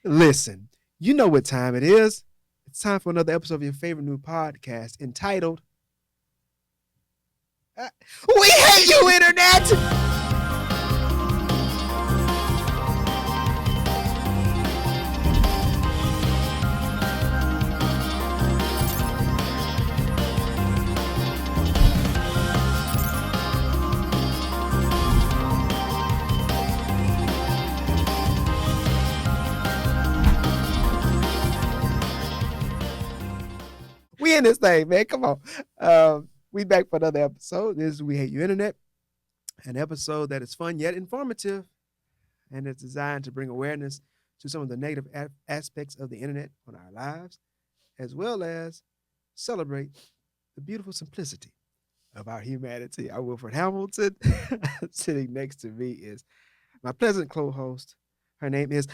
Listen, you know what time it is. It's time for another episode of your favorite new podcast entitled uh, We Hate You, Internet! We in this thing, man. Come on. We back for another episode. This is We Hate You, Internet, an episode that is fun yet informative, and it's designed to bring awareness to some of the negative aspects of the internet on our lives, as well as celebrate the beautiful simplicity of our humanity. I'm Wilfred Hamilton. Sitting next to me is my pleasant co-host. Her name is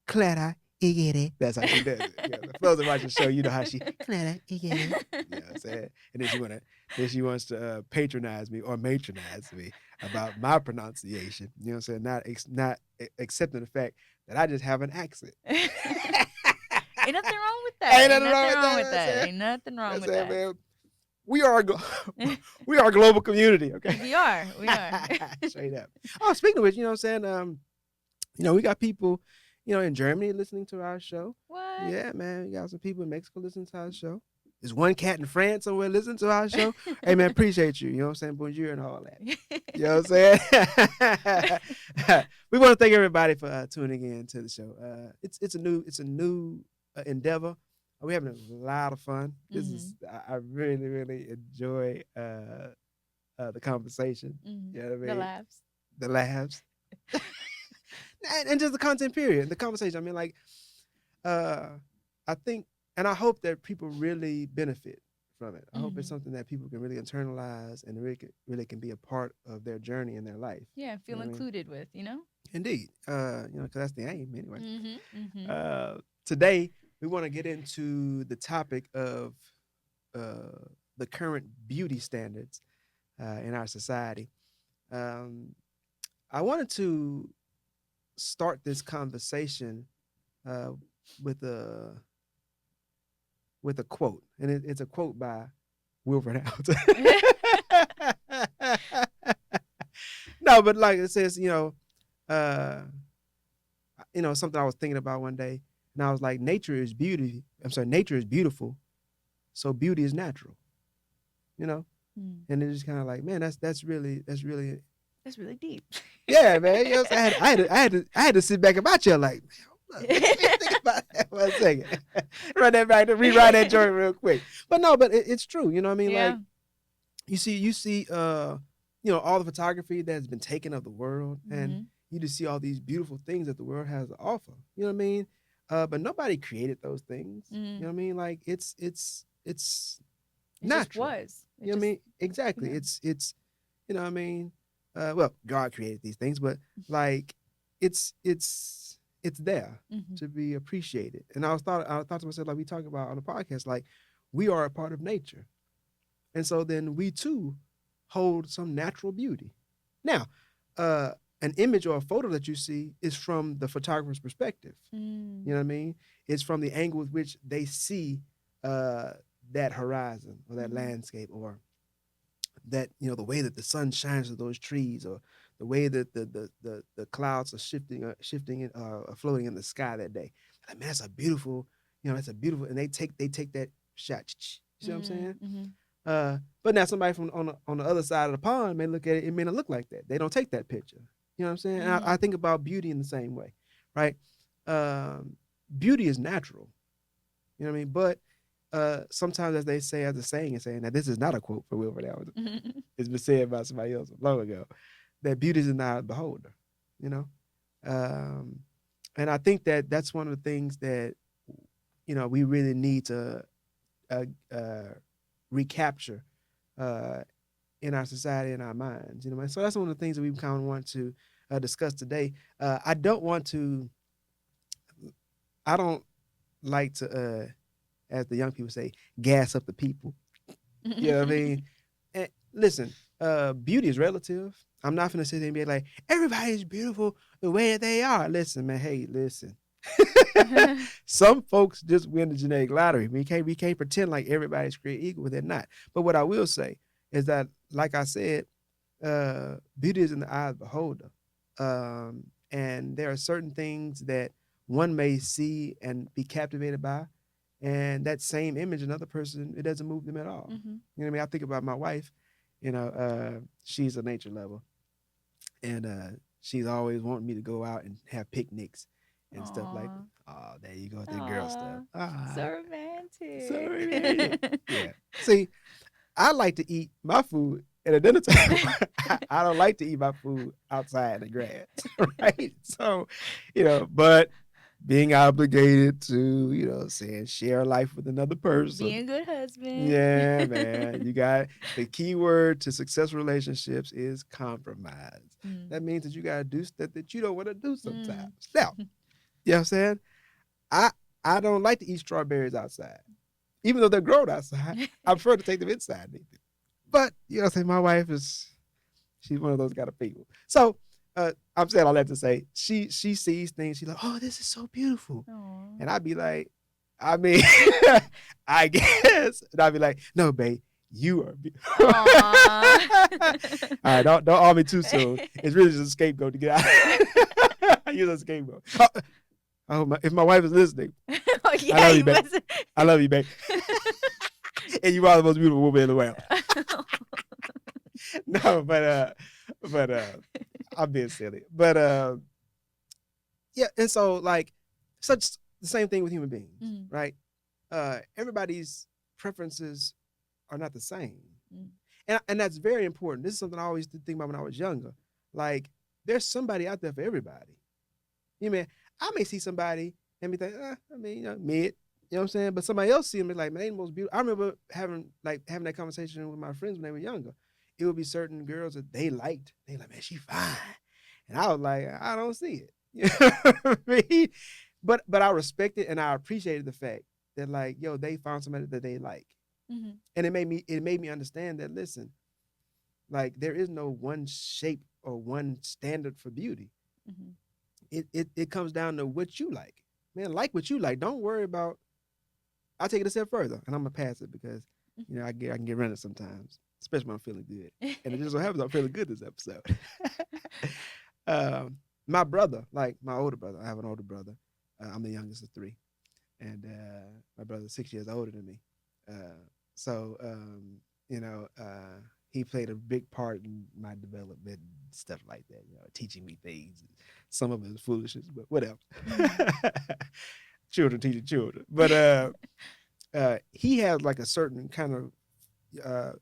Clara Iggy. That's how she does it. Yeah, for those that watch the show, you know how she Clara Iggy. You know what I'm saying? And then she wants to patronize me or matronize me about my pronunciation. You know what I'm saying? Not accepting the fact that I just have an accent. Ain't nothing wrong with that. Ain't nothing wrong with that. Ain't nothing wrong with that. Man, we are a global community, okay? We are. Straight up. Oh, speaking of which, you know what I'm saying? We got people, in Germany listening to our show. What? Yeah, man. We got some people in Mexico listening to our show. There's one cat in France somewhere listening to our show. Hey, man, appreciate you. You know what I'm saying? Bonjour and all that. You know what I'm saying? We want to thank everybody for tuning in to the show. It's a new endeavor. We're having a lot of fun. This is I really, really enjoy the conversation. Mm-hmm. You know what I mean? The laughs. And just the content period, the conversation. I mean, like, I think, and I hope that people really benefit from it. I hope it's something that people can really internalize and really can be a part of their journey in their life. Yeah, feel included with, Indeed. Because that's the aim anyway. Mm-hmm. Today, we want to get into the topic of the current beauty standards in our society. I wanted to start this conversation with a quote, and it's a quote by Wilfred Hamilton. No, but like it says, something I was thinking about one day, and I was like, nature is beautiful, so beauty is natural. And it's just kind of like, man, that's really deep. Yeah, man. You know what I'm saying? I had to sit back in my chair like, man, think about that for a second. Run that back to rewrite that joint real quick. But no, it's true. You know what I mean? Yeah. Like you see all the photography that's been taken of the world, and you just see all these beautiful things that the world has to offer. You know what I mean? But nobody created those things. You know what I mean? Like it's natural. Just was. You know what I mean? Exactly. Yeah. It's you know what I mean? Well, God created these things, but like it's there to be appreciated. And I thought to myself, like we talk about on the podcast, like we are a part of nature. And so then we too hold some natural beauty. Now, an image or a photo that you see is from the photographer's perspective. You know what I mean? It's from the angle with which they see that horizon or that landscape, or that, the way that the sun shines through those trees, or the way that the clouds are shifting and floating in the sky that day. Like, man, that's a beautiful, and they take that shot. You see what I'm saying? But now somebody from on the other side of the pond may look at it. It may not look like that. They don't take that picture. You know what I'm saying? And I think about beauty in the same way, right? Beauty is natural. You know what I mean? But sometimes, as they say, as the saying is saying, now this is not a quote for Wilfred Hamilton. It's been said by somebody else long ago, that beauty is not a beholder. And I think that that's one of the things that we really need to recapture in our society and our minds. So that's one of the things that we kind of want to discuss today. I don't like to, as the young people say, gas up the people. You know what I mean? And listen, beauty is relative. I'm not gonna sit there and be like, everybody's beautiful the way that they are. Listen, man, hey, listen. Some folks just win the genetic lottery. We can't pretend like everybody's created equal. They're not. But what I will say is that, like I said, beauty is in the eye of the beholder. And there are certain things that one may see and be captivated by, and that same image, another person, it doesn't move them at all. Mm-hmm. You know what I mean? I think about my wife. She's a nature lover, and she's always wanting me to go out and have picnics and stuff like that. Oh, there you go with that girl stuff. So So romantic. romantic. Yeah. See, I like to eat my food at a dinner table. I don't like to eat my food outside in the grass, right? So, but being obligated to, saying share life with another person. Being a good husband. Yeah, man. You got the key word to successful relationships is compromise. That means that you got to do stuff that you don't want to do sometimes. Now, you know what I'm saying? I I don't like to eat strawberries outside. Even though they're grown outside, I prefer to take them inside. But, what I'm saying? My wife she's one of those kind of people. So, I'm saying all that to say, she sees things, she's like, oh, this is so beautiful. Aww. And I'd be like, I mean, I guess. And I'd be like, no, babe, you are beautiful. All right, don't arm me too soon. It's really just a scapegoat to get out. I use a scapegoat. If my wife is listening, Yeah, I love you, babe. I love you, babe. And you are the most beautiful woman in the world. No, but I'm being silly. But yeah, and so like such the same thing with human beings, right? Everybody's preferences are not the same. And that's very important. This is something I always did think about when I was younger. Like, there's somebody out there for everybody. I may see somebody and be like, mid. You know what I'm saying? But somebody else see them and be like, man, they the most beautiful. I remember having that conversation with my friends when they were younger. It would be certain girls that they liked. They like, man, she fine. And I was like, I don't see it. You know what I mean? But I respect it and I appreciated the fact that, like, yo, they found somebody that they like. And it made me understand that, listen, like, there is no one shape or one standard for beauty. It comes down to what you like. Man, like what you like. Don't worry about. I'll take it a step further, and I'm gonna pass it because I can get rented sometimes, especially when I'm feeling good. And it just so happens I'm feeling good this episode. My brother, like my older brother, I have an older brother. I'm the youngest of three, and my brother's 6 years older than me. So he played a big part in my development and stuff like that. Teaching me things. Some of it is foolishness, but whatever. Children teaching children. But he has like a certain kind of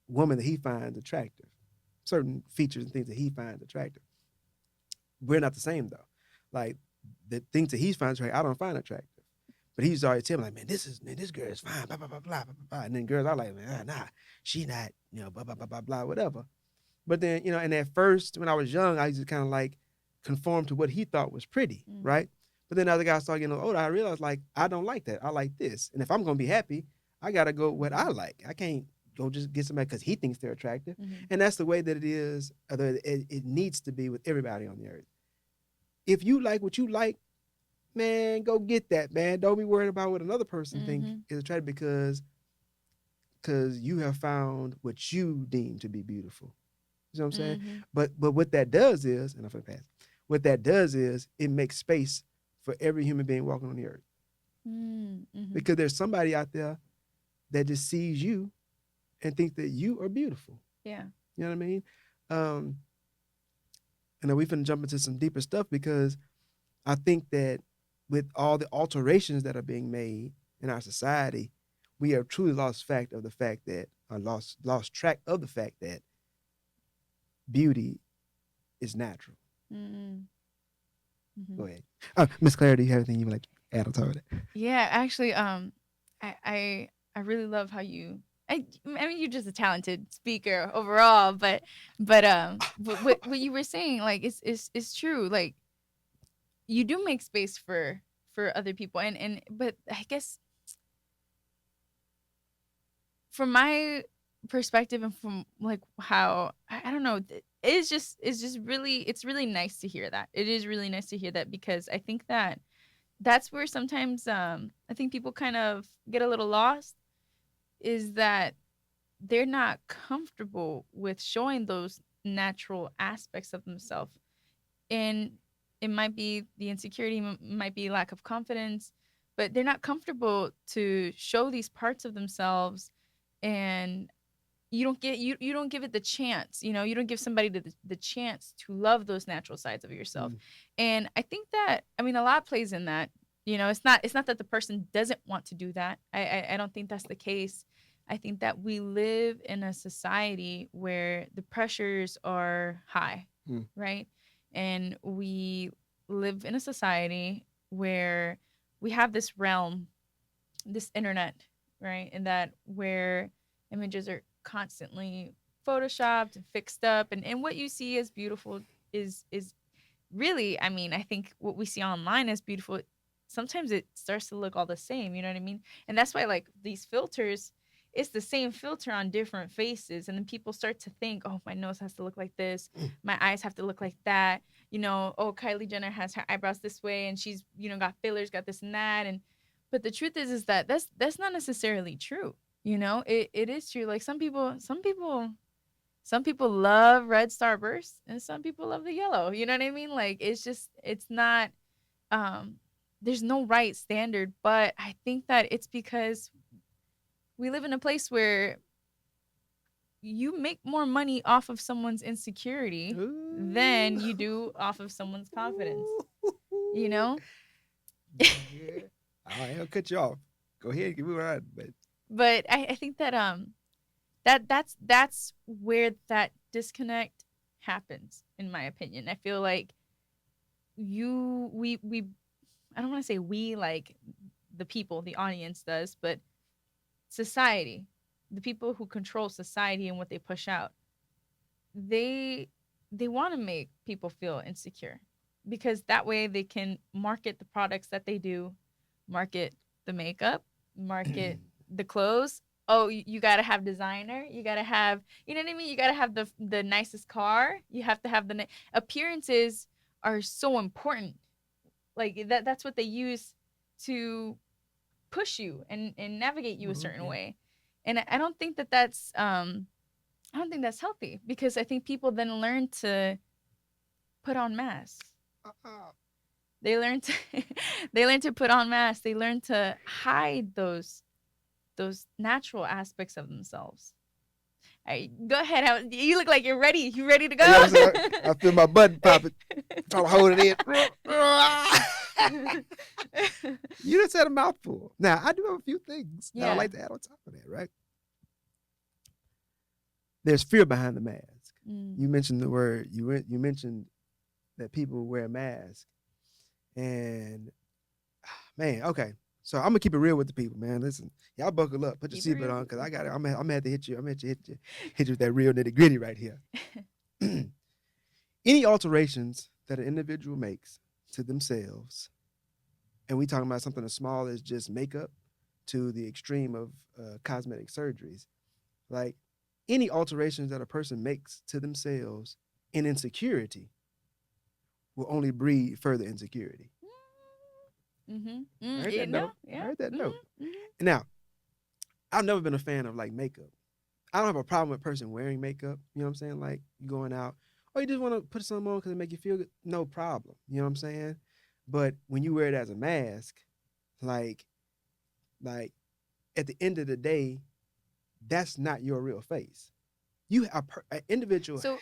woman that he finds attractive. Certain features and things that he finds attractive. We're not the same though. Like, the things that he finds attractive, I don't find attractive. But he's always telling me, like, man, this girl is fine, blah, blah, blah, blah, blah, blah. And then girls are like, man, nah, she not, blah, blah, blah, blah, blah, whatever. But then, and at first, when I was young, I used to kind of like conform to what he thought was pretty, right? But then as I got started getting older, I realized, like, I don't like that. I like this. And if I'm going to be happy, I got to go what I like. I can't go just get somebody because he thinks they're attractive. And that's the way that it is. It needs to be with everybody on the earth. If you like what you like, man, go get that, man. Don't be worried about what another person thinks is attractive because you have found what you deem to be beautiful. You know what I'm saying? But what that does is, and I'm gonna pass. What that does is it makes space for every human being walking on the earth. Because there's somebody out there that just sees you and thinks that you are beautiful. Yeah. You know what I mean? And then we finna jump into some deeper stuff because I think that with all the alterations that are being made in our society, we have truly lost track of the fact that beauty is natural. Go ahead. Miss Claire, do you have anything you would like to add on top of that? Yeah, actually, I really love how you. I mean, you're just a talented speaker overall, but what you were saying, like, it's true. Like, you do make space for other people, but I guess from my perspective and from like how I don't know, it's just really, it's really nice to hear that. It is really nice to hear that, because I think that that's where sometimes I think people kind of get a little lost, is that they're not comfortable with showing those natural aspects of themselves. And it might be the insecurity, might be lack of confidence, but they're not comfortable to show these parts of themselves. And you don't give it the chance, you don't give somebody the chance to love those natural sides of yourself. Mm. And I think that, I mean, a lot plays in that. It's not that the person doesn't want to do that. I don't think that's the case. I think that we live in a society where the pressures are high, Mm. right? And we live in a society where we have this realm, this internet, right? And that where images are constantly photoshopped and fixed up, and what you see as beautiful is really, I mean, I think what we see online as beautiful, sometimes it starts to look all the same, you know what I mean? And that's why, like, these filters, it's the same filter on different faces, and then people start to think, oh, my nose has to look like this, my eyes have to look like that, oh, Kylie Jenner has her eyebrows this way, and she's, got fillers, got this and that. And but the truth is that that's not necessarily true. It is true. Like, some people love red starbursts, and some people love the yellow. You know what I mean? Like, it's not, um there's no right standard, but I think that it's because we live in a place where you make more money off of someone's insecurity than you do off of someone's confidence. You know? Yeah. I ain't gonna cut you off. Go ahead, give me right. But But I think that that's where that disconnect happens, in my opinion. I feel like we I don't want to say we, like, the people, the audience does, but society, the people who control society and what they push out, they they want to make people feel insecure, because that way they can market the products that they do, market the makeup, market the clothes. Oh, you got to have designer, you got to have, you know what I mean, you got to have the nicest car, you have to have appearances are so important. Like, that's what they use to push you and navigate you a certain yeah. way. And I don't think that that's I don't think that's healthy, because I think people then learn to put on masks. Uh-uh. They learn to they learn to put on masks. They learn to hide those natural aspects of themselves. All right, go ahead. You look like you're ready. You ready to You know go? what I'm saying? I feel my button popping, trying to hold it in. You just said a mouthful. Now, I do have a few things that I'd Yeah. like to add on top of that, right? There's fear behind the mask. Mm. You mentioned the word, you mentioned that people wear masks. And, man, okay. So I'm gonna keep it real with the people, man. Listen, y'all buckle up, put your Keep it seatbelt real. on, cause I'm gonna have to hit you. I'm gonna hit you with that real nitty gritty right here. Any alterations that an individual makes to themselves, and we talking about something as small as just makeup to the extreme of cosmetic surgeries, like any alterations that a person makes to themselves in insecurity will only breed further insecurity. Mm-hmm. I heard You that know? note. I Yeah. heard that note. Mm-hmm. Mm-hmm. Now, I've never been a fan of like makeup. I don't have a problem with a person wearing makeup. You know what I'm saying? Like, you going out, or you just want to put something on because it make you feel good. No problem. You know what I'm saying? But when you wear it as a mask, like, like at the end of the day, that's not your real face. You an individual. So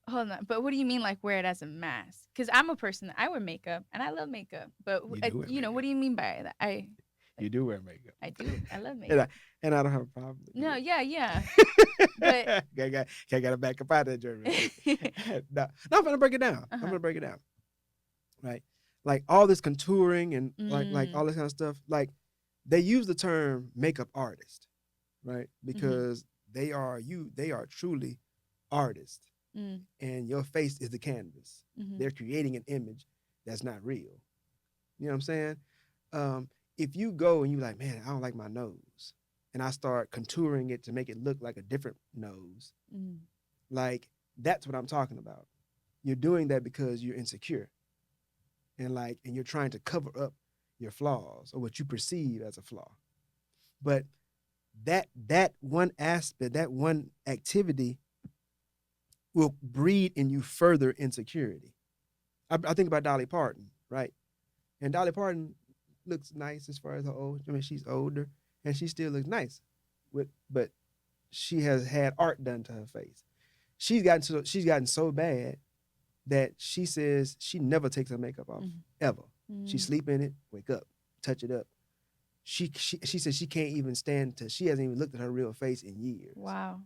hold on, but what do you mean, like, wear it as a mask? Because I'm a person that I wear makeup and I love makeup, but You do wear what makeup. do you mean by that? You do wear makeup. I do. I love and I makeup. and I don't have a problem No, with yeah, yeah, it. but Gotta back up out of that journey. No, I'm gonna break it down. I'm uh-huh. gonna break it down. Right? Like all this contouring and like Mm. all this kind of stuff. Like they use the term makeup artist, right? Mm-hmm. Because they are truly artists. Mm. And your face is the canvas. Mm-hmm. They're creating an image that's not real. You know what I'm saying? Um, if you go and you like, man, I don't like my nose. and I start contouring it to make it look like a different nose. Mm. Like that's what I'm talking about. You're doing that because you're insecure and you're trying to cover up your flaws or what you perceive as a flaw. But that one aspect, that one activity will breed in you further insecurity. I think about Dolly Parton, right? And Dolly Parton looks nice as far as her old. I mean, she's older and she still looks nice, but she has had art done to her face. She's gotten so bad that she says she never takes her makeup off ever. She sleep in it, wake up, touch it up. She says she can't even stand to. She hasn't even looked at her real face in years. Wow.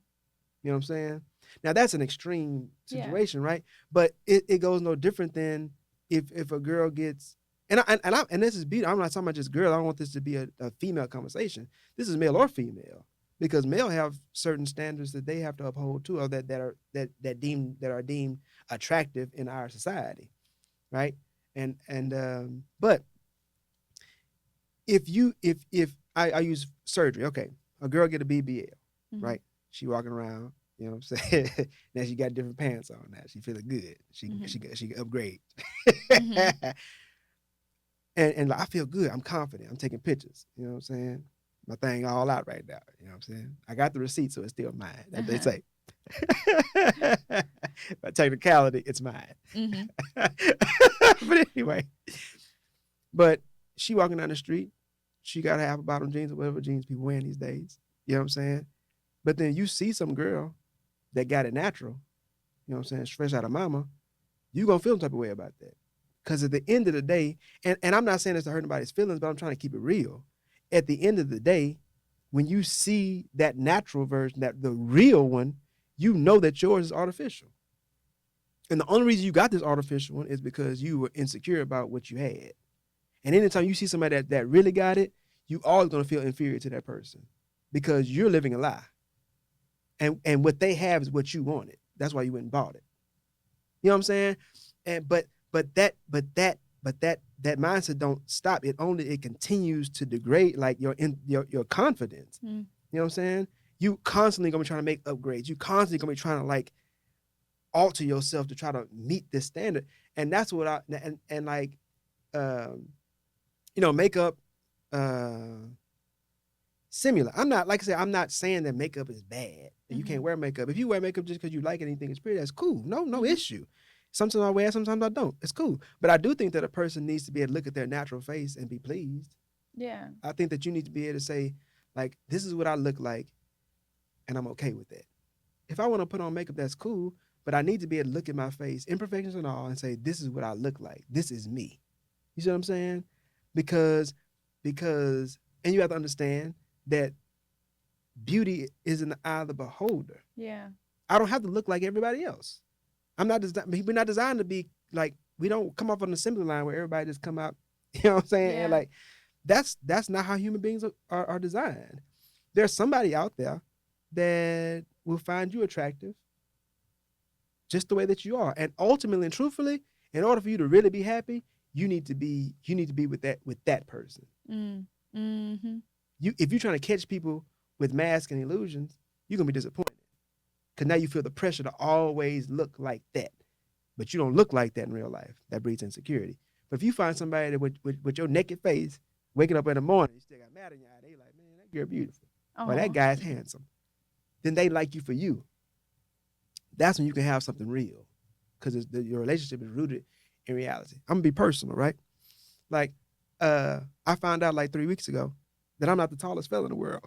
You know what I'm saying? Now that's an extreme Yeah. situation, right? But it goes no different than if a girl gets and this is beauty. I'm not talking about just girl. I don't want this to be a female conversation. This is male or female because male have certain standards that they have to uphold too, or that are deemed attractive in our society, right? But if I use surgery, okay, a girl get a BBL, right? She walking around, you know what I'm saying? Now she got different pants on. Now she feeling good. She can upgrade. And I feel good. I'm confident. I'm taking pictures. You know what I'm saying? My thing all out right now. You know what I'm saying? I got the receipt, so it's still mine. That they say. By technicality, it's mine. But anyway, but she walking down the street. She got half a bottom jeans or whatever jeans people wearing these days. You know what I'm saying? But then you see some girl that got it natural. You know what I'm saying? Fresh out of mama. You gonna feel some type of way about that. Because at the end of the day, and I'm not saying this to hurt anybody's feelings, but I'm trying to keep it real. At the end of the day, when you see that natural version, that the real one, you know that yours is artificial. And the only reason you got this artificial one is because you were insecure about what you had. And anytime you see somebody that really got it, you always gonna feel inferior to that person because you're living a lie. And what they have is what you wanted. That's why you went and bought it. You know what I'm saying? And but that mindset don't stop. It continues to degrade like your confidence. You know what I'm saying? You constantly gonna be trying to make upgrades. You constantly gonna be trying to like alter yourself to try to meet this standard. And that's what makeup similar. I'm not, like I said, I'm not saying that makeup is bad. You can't wear makeup. If you wear makeup just because you like it and you think it's pretty, that's cool. No issue. Sometimes I wear, sometimes I don't. It's cool. But I do think that a person needs to be able to look at their natural face and be pleased. Yeah. I think that you need to be able to say, like, this is what I look like, and I'm okay with that. If I want to put on makeup, that's cool, but I need to be able to look at my face, imperfections and all, and say, this is what I look like. This is me. You see what I'm saying? Because, and you have to understand that beauty is in the eye of the beholder. Yeah. I don't have to look like everybody else. We're not designed to be like, we don't come off on the assembly line where everybody just come out, you know what I'm saying? Yeah. And like, that's not how human beings are designed. There's somebody out there that will find you attractive just the way that you are. And ultimately and truthfully, in order for you to really be happy, you need to be with that person. If you're trying to catch people with masks and illusions, you're gonna be disappointed. Because now you feel the pressure to always look like that. But you don't look like that in real life. That breeds insecurity. But if you find somebody that with your naked face, waking up in the morning, you still got mad in your eye, they like, man, that girl beautiful. Or that guy's handsome. Then they like you for you. That's when you can have something real. Because your relationship is rooted in reality. I'm going to be personal, right? Like, I found out like 3 weeks ago that I'm not the tallest fella in the world.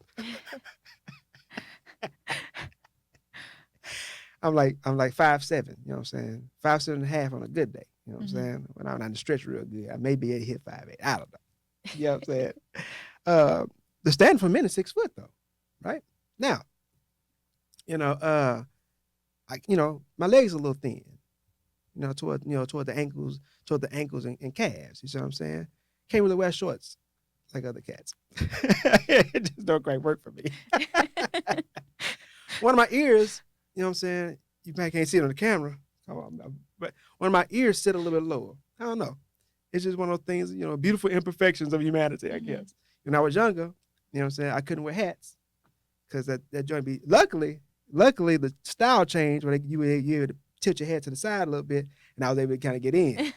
I'm like 5'7", you know what I'm saying? 5'7.5" on a good day, you know what I'm saying? When I'm on the stretch real good, I may be able to hit 5'8". I don't know. You know what I'm saying? The standard for men is 6 foot though, right? Now, my legs are a little thin, toward the ankles and calves. You see what I'm saying? Can't really wear shorts like other cats. It just don't quite work for me. One of my ears, you know what I'm saying? You probably can't see it on the camera, but one of my ears sit a little bit lower. I don't know. It's just one of those things, beautiful imperfections of humanity, I guess. When I was younger, you know what I'm saying? I couldn't wear hats. because that joint be luckily the style changed where you were able to tilt your head to the side a little bit, and I was able to kind of get in.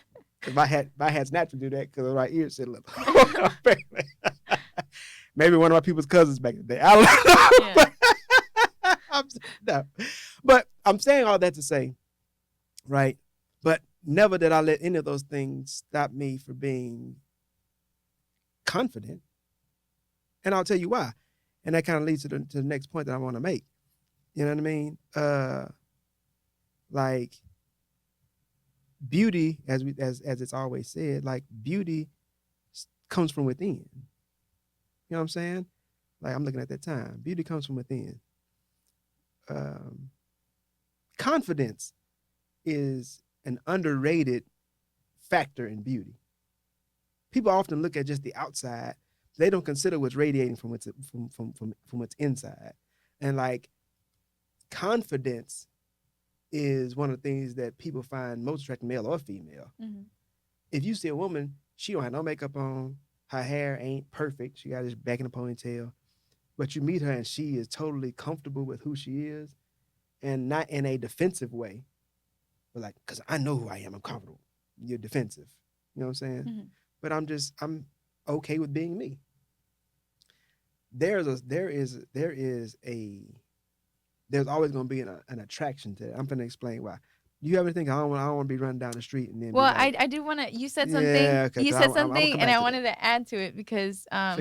If I had snapped to do that because my ears sit a little. Maybe one of my people's cousins back in the day. I don't know. Yeah. No. But I'm saying all that to say, right? But never did I let any of those things stop me from being confident. And I'll tell you why. And that kind of leads to the next point that I want to make. You know what I mean? Like beauty, as it's always said, like beauty comes from within. You know what I'm saying? Like I'm looking at that time. Beauty comes from within. Confidence is an underrated factor in beauty. People often look at just the outside. They don't consider what's radiating from what's inside. And like confidence is one of the things that people find most attractive, male or female. Mm-hmm. If you see a woman, she don't have no makeup on, her hair ain't perfect, she got this back in a ponytail, but you meet her and she is totally comfortable with who she is, and not in a defensive way, but like, because I know who I am, I'm comfortable. You're defensive. You know what I'm saying? Mm-hmm. But I'm okay with being me. There's always going to be an attraction to that. I'm going to explain why. Do you have anything? I don't want to be running down the street and then. Well, like, I do want to. You said something. Yeah, okay, you said something, and I wanted to add to it because I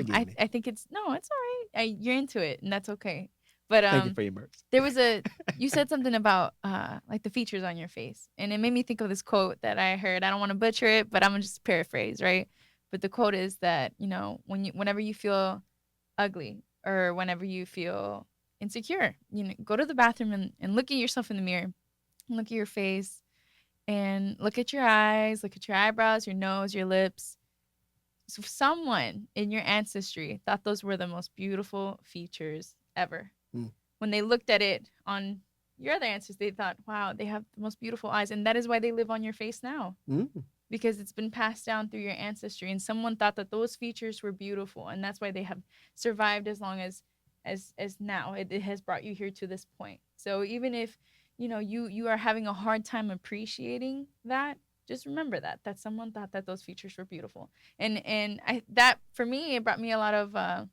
think it's all right. You're into it, and that's okay. But thank you for your words. There was you said something about like the features on your face, and it made me think of this quote that I heard. I don't want to butcher it, but I'm gonna just paraphrase, right? But the quote is that whenever you feel ugly or whenever you feel insecure, go to the bathroom and look at yourself in the mirror, look at your face, and look at your eyes, look at your eyebrows, your nose, your lips. So someone in your ancestry thought those were the most beautiful features ever. When they looked at it on your other ancestors, they thought, wow, they have the most beautiful eyes. And that is why they live on your face now. Because it's been passed down through your ancestry. And someone thought that those features were beautiful. And that's why they have survived as long as now. It has brought you here to this point. So even if, you are having a hard time appreciating that, just remember that someone thought that those features were beautiful. And that, for me, it brought me a lot of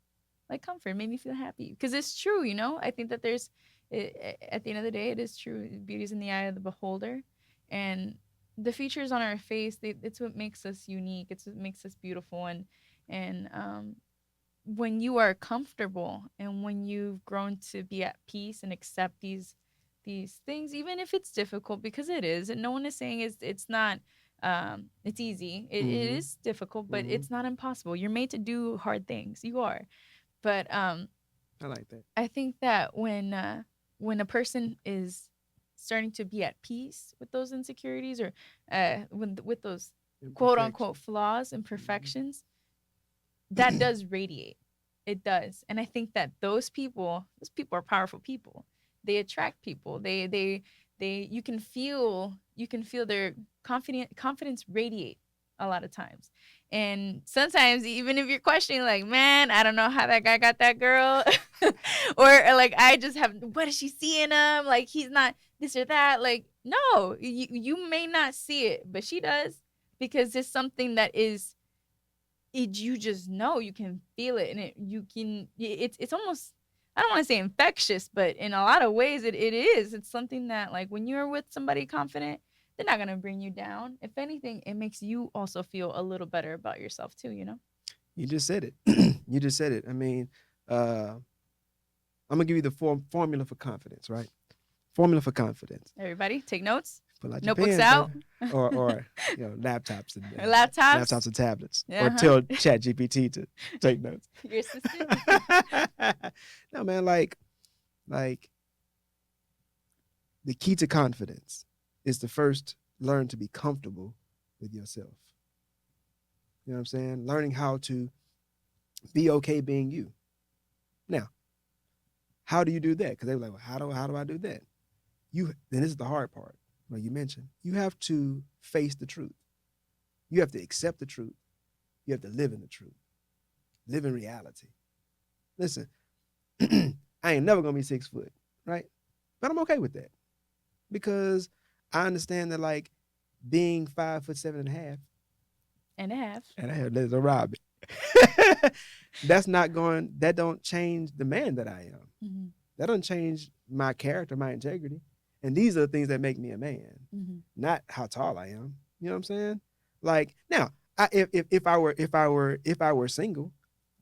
like comfort, made me feel happy, because it's true. I think that at the end of the day, it is true. Beauty's in the eye of the beholder, and the features on our face, it's what makes us unique. It's what makes us beautiful. And when you are comfortable and when you've grown to be at peace and accept these things, even if it's difficult, because it is, and no one is saying it's not it's easy. It is difficult, but it's not impossible. You're made to do hard things. You are. But I like that. I think that when a person is starting to be at peace with those insecurities, or with those quote unquote flaws, imperfections, that does radiate. It does. And I think that those people are powerful people. They attract people. You can feel their confidence radiate a lot of times. And sometimes, even if you're questioning, like, man, I don't know how that guy got that girl, or like, I just have, what does she see in him? Like, he's not this or that. Like, no, you may not see it, but she does, because it's something that is, you just know, you can feel it, and it's almost, I don't want to say infectious, but in a lot of ways it is. It's something that, like, when you're with somebody confident, they're not going to bring you down. If anything, it makes you also feel a little better about yourself too, You just said it. You just said it. I mean, I'm going to give you the formula for confidence, right? Formula for confidence. Everybody, take notes. Pull out Notebooks your pens, out. Or laptops and laptops and tablets. Or tell ChatGPT to take notes. Your assistant. No, man, like the key to confidence is to first learn to be comfortable with yourself. You know what I'm saying? Learning how to be okay being you. Now, how do you do that? Because they were like, well, how do I do that? Then this is the hard part. Like you mentioned, you have to face the truth. You have to accept the truth. You have to live in the truth. Live in reality. Listen, I ain't never gonna be 6 foot, right? But I'm okay with that because I understand that like being 5'7" And a half. and I have there's a Robin. That's not going. That don't change the man that I am. Mm-hmm. That doesn't change my character, my integrity, and these are the things that make me a man, Mm-hmm. not how tall I am. You know what I'm saying? Like now, if I were single,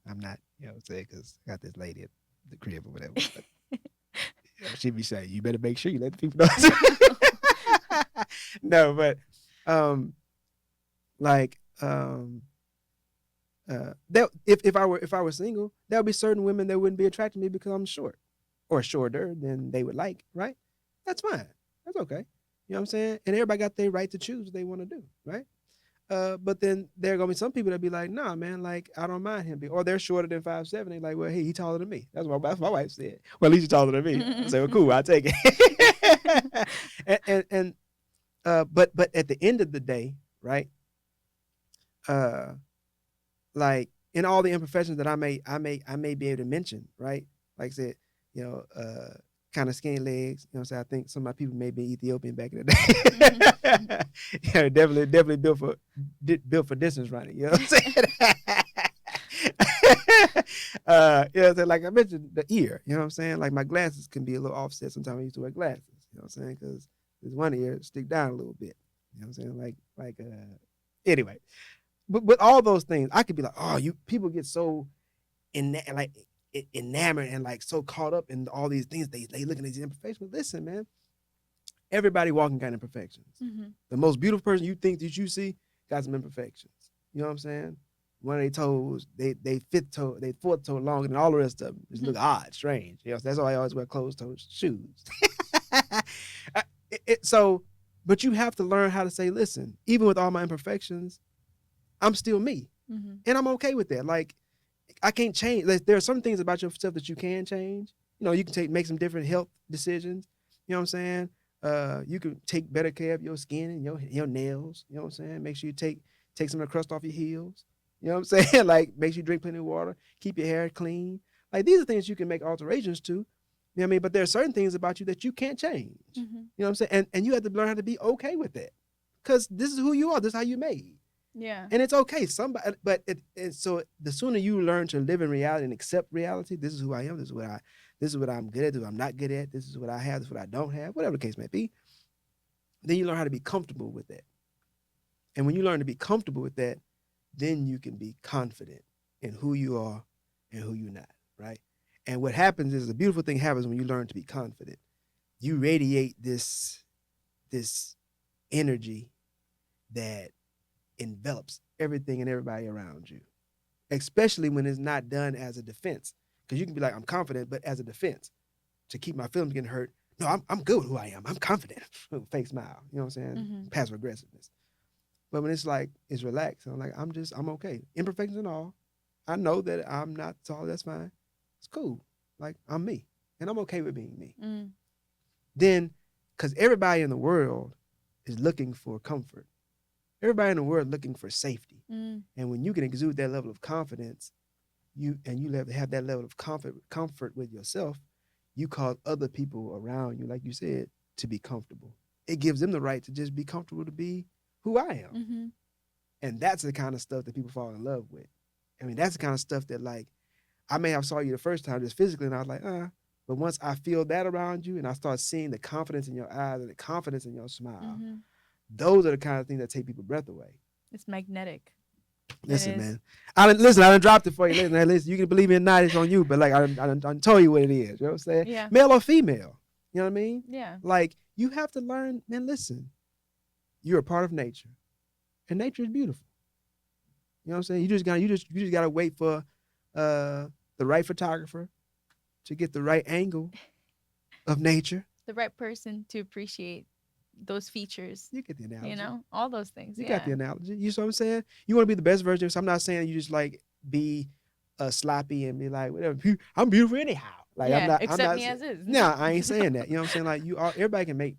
I'm not. You know what I'm saying? Because I got this lady at the crib or whatever. But she'd be saying, "You better make sure you let the people know." No, but um, like that if I were single, there would be certain women that wouldn't be attracted to me because I'm short or shorter than they would like, right? That's fine. That's okay. You know what I'm saying? And everybody got their right to choose what they want to do, right? But then there are gonna be some people that be like, nah, man, like I don't mind him being, or they're shorter than 5'7". They like, well, hey, he taller than me. That's what my wife said. Well, at least you're taller than me. I say, well, cool, I'll take it. But at the end of the day, right? Uh, like in all the imperfections that I may be able to mention, right? Like I said, you know, kind of skinny legs. You know what I'm saying? I think some of my people may be Ethiopian back in the day. Yeah, definitely built for distance running. You know what I'm saying? You know what I'm saying? Like I mentioned, the ear. You know what I'm saying? Like my glasses can be a little offset. Sometimes I used to wear glasses. You know what I'm saying? Because this one ear stick down a little bit. You know what I'm saying? Anyway. But with all those things, I could be like, oh, you people get so enamored and like so caught up in all these things. They look at these imperfections. But listen, man, everybody walking got imperfections. Mm-hmm. The most beautiful person you think that you see got some imperfections. You know what I'm saying? One of their toes, they fifth toe, they fourth toe longer than all the rest of them. Just look odd, strange. You know, that's why I always wear closed toe shoes. So, but you have to learn how to say, listen, even with all my imperfections, I'm still me. Mm-hmm. And I'm okay with that. Like, I can't change. Like, there are some things about yourself that you can change. You know, you can make some different health decisions. You know what I'm saying? You can take better care of your skin and your nails. You know what I'm saying? Make sure you take some of the crust off your heels. You know what I'm saying? Like, make sure you drink plenty of water. Keep your hair clean. Like, these are things you can make alterations to. You know what I mean? But there are certain things about you that you can't change. Mm-hmm. You know what I'm saying? And you have to learn how to be okay with that. Because this is who you are. This is how you made. Yeah. And it's okay. So the sooner you learn to live in reality and accept reality, this is who I am. This is what I'm good at. This is what I'm not good at. This is what I have. This is what I don't have. Whatever the case may be. Then you learn how to be comfortable with that. And when you learn to be comfortable with that, then you can be confident in who you are and who you're not. Right. And what happens is a beautiful thing happens when you learn to be confident. You radiate this energy that envelops everything and everybody around you, especially when it's not done as a defense. Because you can be like, I'm confident, but as a defense to keep my feelings getting hurt. No, I'm good with who I am. I'm confident. Fake smile. You know what I'm saying? Mm-hmm. Passive aggressiveness. But when it's like, it's relaxed. I'm like, I'm okay. Imperfections and all. I know that I'm not tall. That's fine. It's cool. Like, I'm me. And I'm okay with being me. Mm. Then, because everybody in the world is looking for comfort. Everybody in the world looking for safety. Mm. And when you can exude that level of confidence, you have that level of comfort with yourself, you cause other people around you, like you said, to be comfortable. It gives them the right to just be comfortable to be who I am. Mm-hmm. And that's the kind of stuff that people fall in love with. I mean, that's the kind of stuff that, like, I may have saw you the first time just physically and I was like, but once I feel that around you and I start seeing the confidence in your eyes and the confidence in your smile, Mm-hmm. those are the kind of things that take people's breath away. It's magnetic. Listen, man. I done dropped it for you. Listen, you can believe me or not, it's on you. But like I done told you what it is. You know what I'm saying? Yeah. Male or female. You know what I mean? Yeah. Like you have to learn, man, listen. You're a part of nature. And nature is beautiful. You know what I'm saying? You just gotta wait for the right photographer to get the right angle of nature. The right person to appreciate those features. You get the analogy. You know, all those things. You got the analogy. You know what I'm saying? You want to be the best version of yourself. I'm not saying you just like be sloppy and be like, whatever. I'm beautiful anyhow. Like yeah, I'm not me as is. No, I ain't saying that. You know what I'm saying? Like everybody can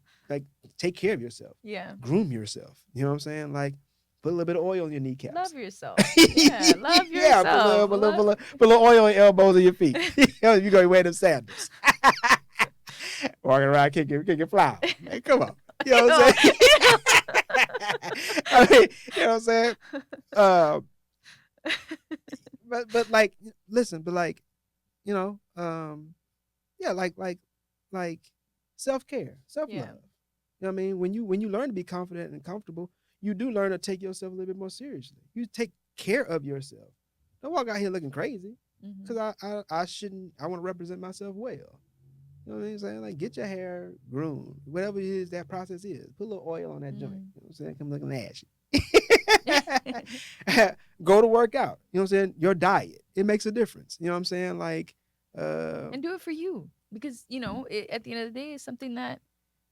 take care of yourself. Yeah. Groom yourself. You know what I'm saying? Like, Put a little bit of oil on your kneecaps. Love yourself. Yeah, love Yeah, yourself. put a little oil on your elbows and your feet. You gonna wear them sandals. Walking around kicking flowers. Man, come on. You know what I'm saying? I mean, you know what I'm saying? Uh, but like, listen, but like, you know, yeah, like self care, self love. Yeah. You know what I mean? When you learn to be confident and comfortable, you do learn to take yourself a little bit more seriously. You take care of yourself. Don't walk out here looking crazy. Mm-hmm. Cause I shouldn't. I want to represent myself well. You know what I'm saying? Like, get your hair groomed, whatever it is that process is. Put a little oil on that joint. Mm-hmm. You know what I'm saying? Come looking ashy. Go to work out. You know what I'm saying? Your diet, it makes a difference. You know what I'm saying? Like, And do it for you, because at the end of the day, it's something that,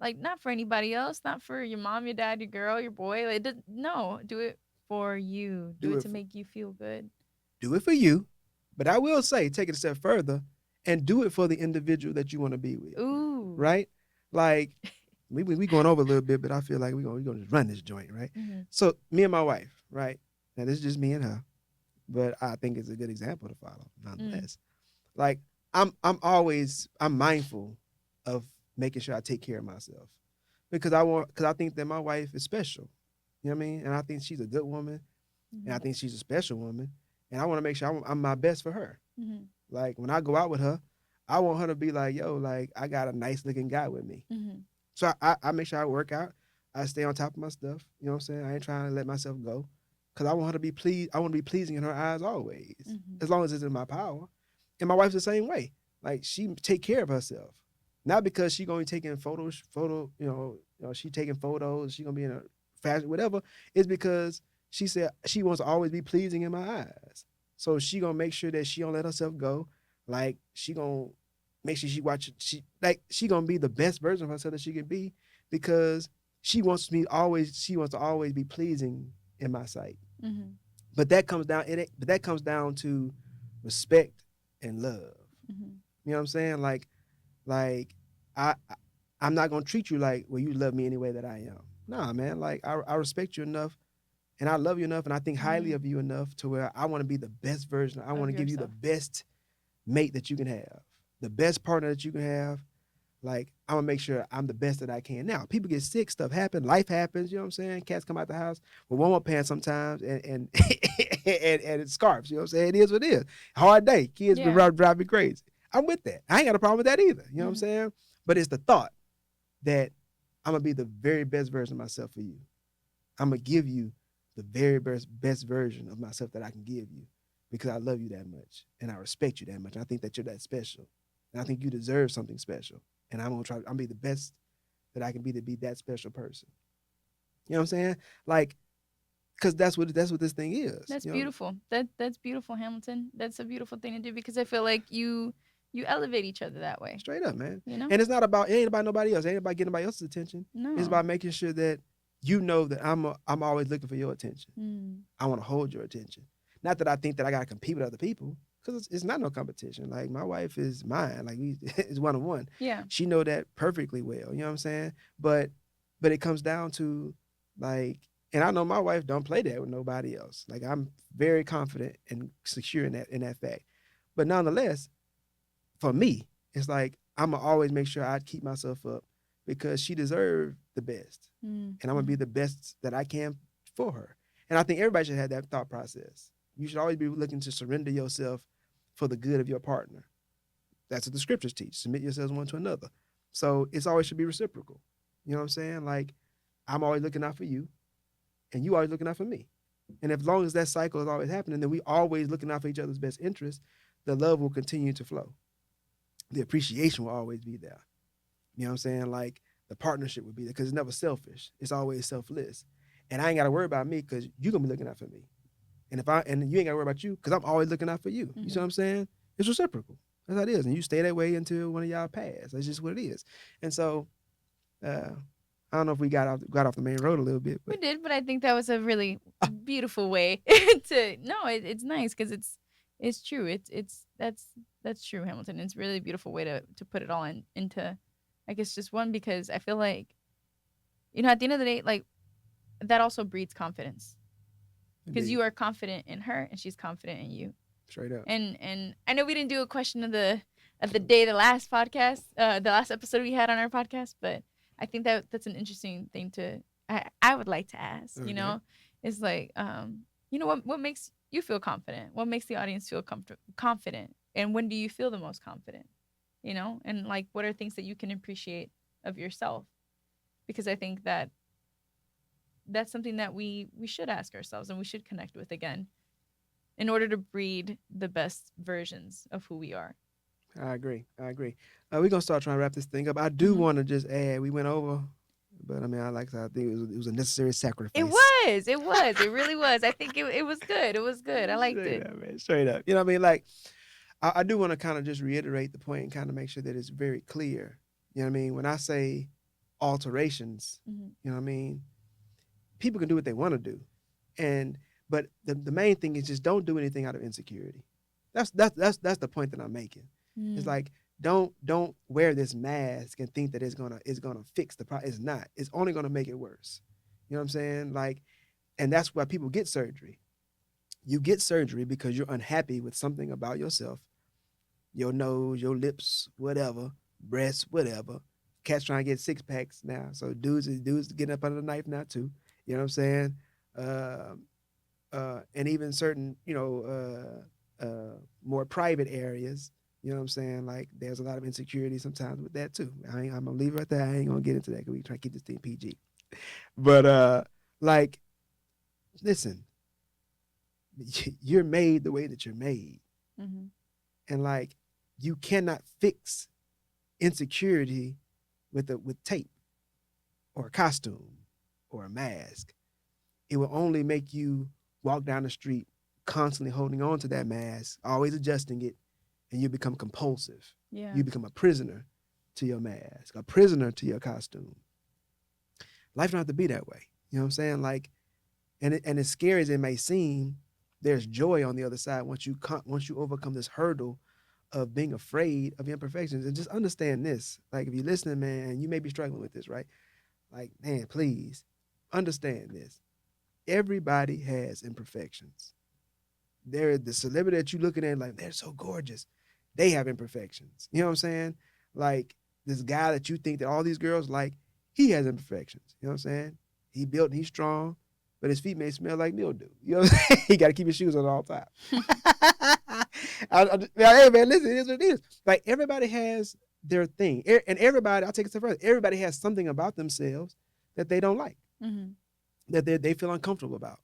like, not for anybody else, not for your mom, your dad, your girl, your boy. Like, no, do it for you. Do do it it to make you feel good. do it for you. But I will say, take it a step further and do it for the individual that you want to be with. Ooh. Right? Like, we going over a little bit, but I feel like we're gonna just run this joint, right? Mm-hmm. So me and my wife, right? Now this is just me and her, but I think it's a good example to follow, nonetheless. Like, I'm mindful of making sure I take care of myself because I think that my wife is special. You know what I mean? And I think she's a good woman, and I think she's a special woman, and I want to make sure I'm my best for her. Mm-hmm. Like, when I go out with her, I want her to be like, yo, like, I got a nice looking guy with me. Mm-hmm. So I make sure I work out. I stay on top of my stuff. You know what I'm saying? I ain't trying to let myself go. Cause I want her to be pleased. I want to be pleasing in her eyes always, Mm-hmm. as long as it's in my power. And my wife's the same way. Like, she take care of herself, not because she gonna be taking she taking photos. She gonna be in a fashion, whatever. It's because she said she wants to always be pleasing in my eyes. So she gonna make sure that she don't let herself go. Like, she gonna make sure she gonna be the best version of herself that she can be, because she wants to always be pleasing in my sight. Mm-hmm. But that comes down to respect and love. Mm-hmm. You know what I'm saying? Like I'm not gonna treat you like, well, you love me any way that I am. Nah, man. Like, I respect you enough, and I love you enough, and I think highly Mm-hmm. of you enough to where I want to be the best version. I want Of to give you the yourself. best mate that you can have, the best partner that you can have. Like, I'm gonna make sure I'm the best that I can. Now, people get sick, stuff happens, life happens. You know what I'm saying? Cats come out the house with warm up pants sometimes, and and it's scarves. You know what I'm saying? It is what it is. Hard day. Kids been Yeah. drive me crazy. I'm with that. I ain't got a problem with that either. You know what I'm Mm-hmm. saying? But it's the thought that I'm gonna be the very best version of myself for you. I'm gonna give you the very best version of myself that I can give you, because I love you that much and I respect you that much. I think that you're that special, and I think you deserve something special. And I'm gonna be the best that I can be to be that special person. You know what I'm saying? Like, because that's what this thing is. That's You know, beautiful. That's beautiful, Hamilton. That's a beautiful thing to do, because I feel like you elevate each other that way. straight up, man. You know? And it ain't about nobody else. It ain't about getting nobody else's attention. It's No. about making sure that you know that I'm always looking for your attention. Mm. I want to hold your attention. Not that I think that I gotta compete with other people, because it's not no competition. Like, my wife is mine. Like, it's one on one. Yeah. She know that perfectly well. You know what I'm saying? But it comes down to, like, and I know my wife don't play that with nobody else. Like, I'm very confident and secure in that fact. But nonetheless, for me, it's like, I'm gonna always make sure I keep myself up, because she deserves the best, Mm. and I'm gonna be the best that I can for her. And I think everybody should have that thought process. You should always be looking to surrender yourself for the good of your partner. That's what the scriptures teach. Submit yourselves one to another. So it's always should be reciprocal. You know what I'm saying? Like, I'm always looking out for you, and you always looking out for me. And as long as that cycle is always happening, then we always looking out for each other's best interest, the love will continue to flow. The appreciation will always be there. You know what I'm saying? Like, the partnership would be there, because it's never selfish. It's always selfless. And I ain't got to worry about me, because you're going to be looking out for me. And you ain't got to worry about you, because I'm always looking out for you. You see what I'm saying? It's reciprocal. That's how it is. And you stay that way until one of y'all pass. That's just what it is. And so, I don't know if we got off the main road a little bit, We but did, but I think that was a really beautiful way to. No, it's nice, because it's true. That's true, Hamilton. It's really a beautiful way to put it all into, I guess, just one, because I feel like, at the end of the day, like, that also breeds confidence. because Indeed. you are confident in her and she's confident in you. Straight up. And I know we didn't do a question of the day, the last podcast, the last episode we had on our podcast, but I think that that's an interesting thing to I would like to ask. You Okay. know, is like you know what makes you feel confident? What makes the audience feel confident? And when do you feel the most confident? You know, and like what are things that you can appreciate of yourself? Because I think that that's something that we should ask ourselves and we should connect with again in order to breed the best versions of who we are. I agree. I agree. We're gonna start trying to wrap this thing up. I do Mm-hmm. want to just add, we went over, but I mean, I think it was a necessary It sacrifice. was. It was. It really was. I think it was good. It was good. I liked Straight it. up, man. Straight up. You know what I mean? Like, I do want to kind of just reiterate the point and kind of make sure that it's very clear. You know what I mean? When I say alterations, Mm-hmm. you know what I mean? People can do what they want to do, and but the main thing is just don't do anything out of insecurity. That's the point that I'm making. It's Mm. like don't wear this mask and think that it's gonna fix the problem. It's not. It's only gonna make it worse. You know what I'm saying? Like, and that's why people get surgery. You get surgery because you're unhappy with something about yourself, your nose, your lips, whatever, breasts, whatever. Cats trying to get six packs now, so dudes getting up under the knife now too. You know what I'm saying? Uh, and even certain, more private areas. You know what I'm saying? Like there's a lot of insecurity sometimes with that too. I'm gonna leave it right there. I ain't gonna get into that because we try to keep this thing PG. But like, listen, you're made the way that you're made, Mm-hmm. and like you cannot fix insecurity with tape or a costume or a mask. It will only make you walk down the street constantly holding on to that mask, always adjusting it, and you become compulsive. Yeah. You become a prisoner to your mask, a prisoner to your costume. Life don't have to be that way. You know what I'm saying? Like, and as scary as it may seem, there's joy on the other side once you overcome this hurdle of being afraid of imperfections. And just understand this. Like, if you're listening, man, you may be struggling with this, right? Like, man, please understand this. Everybody has imperfections. They're the celebrity that you're looking at, like, they're so gorgeous. They have imperfections. You know what I'm saying? Like this guy that you think that all these girls like, he has imperfections. You know what I'm saying? He built, he's strong, but his feet may smell like mildew. You know what I'm saying? He got to keep his shoes on all the time. Hey man, listen, it is what it is. Like everybody has their thing, and everybody, I'll take it a step further. Everybody has something about themselves that they don't like, Mm-hmm. that they feel uncomfortable about,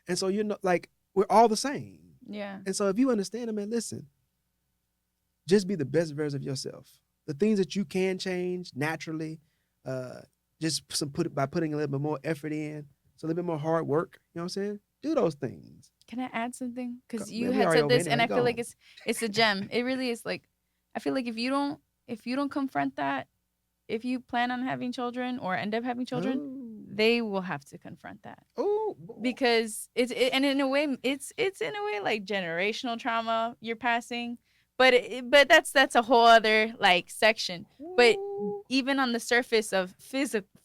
and so like we're all the same. Yeah. And so if you understand them, man, listen, just be the best version of yourself. The things that you can change naturally, uh, just by putting a little bit more effort in, so a little bit more hard work. You know what I'm saying? Do those things. Can I add something? Because you Man, we had already said over this, and anyway. I feel Go like on. it's a gem. It really is. Like, I feel like if you don't confront that, if you plan on having children or end up having children, Oh, they will have to confront that oh, because and in a way it's in a way like generational trauma you're passing, but but that's a whole other like section. But oh. even on the surface of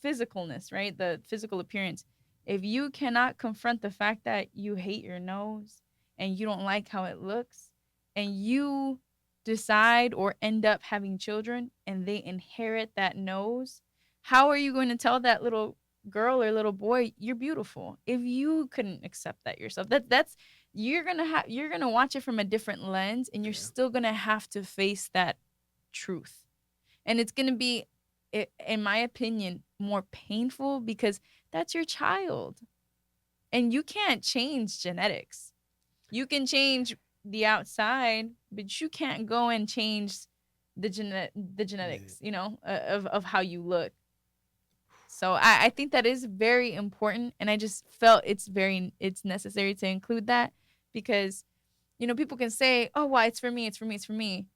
physicalness, right, the physical appearance, if you cannot confront the fact that you hate your nose and you don't like how it looks, and you decide or end up having children and they inherit that nose, how are you going to tell that little girl or little boy you're beautiful if you couldn't accept that yourself? That's you're gonna watch it from a different lens, and you're Yeah. still gonna have to face that truth, and it's gonna be, in my opinion, more painful because that's your child, and you can't change genetics. You can change the outside, but you can't go and change the Yeah. genetics, of how you look. So I think that is very important, and I just felt it's necessary to include that because people can say, oh, why, it's for me, it's for me, it's for me,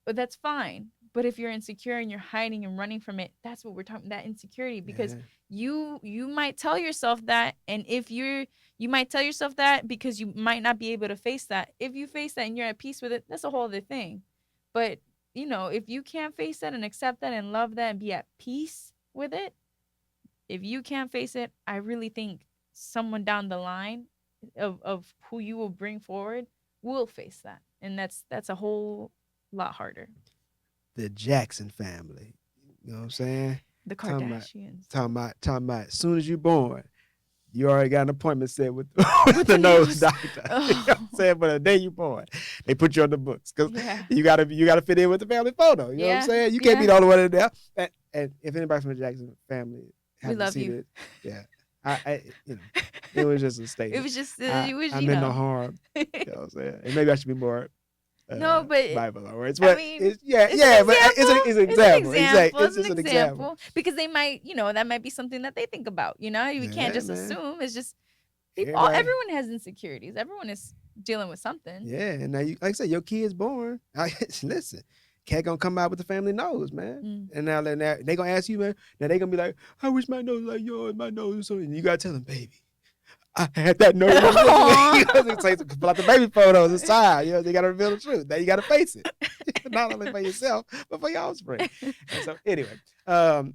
but that's fine. But if you're insecure and you're hiding and running from it, that's what we're talking, that insecurity, because Yeah. you might tell yourself that, and if you might tell yourself that because you might not be able to face that. If you face that and you're at peace with it, that's a whole other thing. But if you can't face that and accept that and love that and be at peace with it, if you can't face it, I really think someone down the line of who you will bring forward will face that, and that's a whole lot harder. The Jackson family. You know what I'm saying? The Talking about, Kardashians talking about. As soon as you born, you already got an appointment set with, with the the nose nose. doctor. You know what I'm Oh, saying? But the day you born, they put you on the books because yeah, you gotta fit in with the family photo. You know what I'm yeah, saying? You can't be yeah. the only one in there. And if anybody from the Jackson family We haven't love seen you. it, yeah, it was just a It statement. was just I it was I meant no harm. You know what I'm saying? And maybe I should be more no, but Bible words, I but mean, it's yeah, it's an yeah, but example. it's an It's an example. Exactly, example. it's It's an just an example. example because they might, that might be something that they think about. We can't Yeah, just man. assume. It's just people. Everybody, Everyone has insecurities. Everyone is dealing with something. yeah. And now, like I said, your kid's born. Listen, cat gonna come out with the family nose, man. Mm. And now they gonna ask you, man. Now they gonna be like, I wish my nose like yours, my nose. So, and you gotta tell them, baby, I had that nose. You know, say, pull out the baby photos. It's time. You know, they gotta reveal the truth. Now you gotta face it, not only for yourself but for your offspring. And so, anyway, um,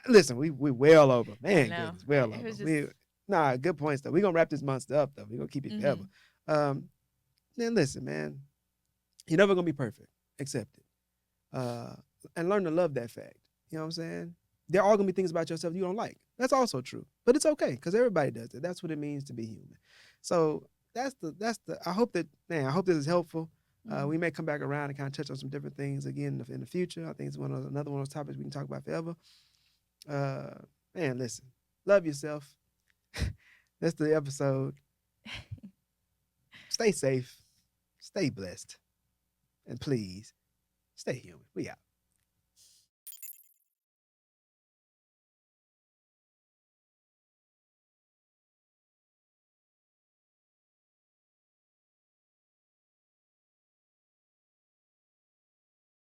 listen, we well over, I man. know. Goodness, well It over. was just. Good points though. We gonna wrap this monster up though. We gonna keep it forever. Mhm. Um, then listen, man, you're never gonna be perfect. Accept it, and learn to love that fact. You know what I'm saying? There are gonna be things about yourself you don't like. That's also true, but it's okay because everybody does it. That's what it means to be human. So that's the. I hope that, man. I hope this is helpful. Mhm. We may come back around and kind of touch on some different things again in the future. I think it's another one of those topics we can talk about forever. Uh, man, listen, love yourself. That's the episode. Stay safe, stay blessed, and please stay human. We out.